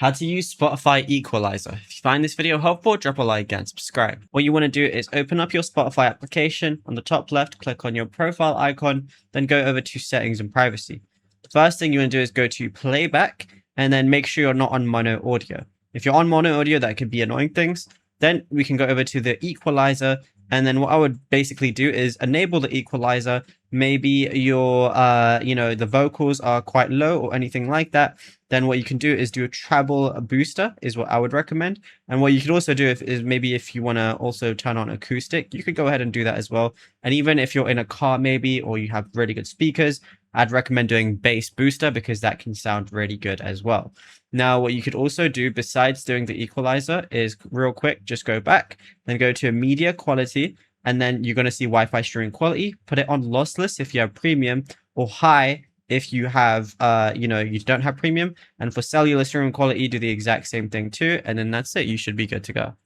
How to use Spotify Equalizer. If you find this video helpful, drop a like and subscribe. What you want to do is open up your Spotify application. On the top left, click on your profile icon, then go over to settings and privacy. The first thing you want to do is go to playback and then make sure you're not on mono audio. If you're on mono audio, that could be annoying things. Then we can go over to the equalizer. And then what I would basically do is enable the equalizer. Maybe your, the vocals are quite low or anything like that. Then what you can do is do a treble booster is what I would recommend. And what you could also do is maybe if you want to also turn on acoustic, you could go ahead and do that as well. And even if you're in a car maybe, or you have really good speakers, I'd recommend doing bass booster because that can sound really good as well. Now, what you could also do besides doing the equalizer is real quick, just go back, then go to media quality, and then you're going to see Wi-Fi streaming quality. Put it on lossless if you have premium, or high if you have, you don't have premium. And for cellular streaming quality, do the exact same thing too. And then that's it. You should be good to go.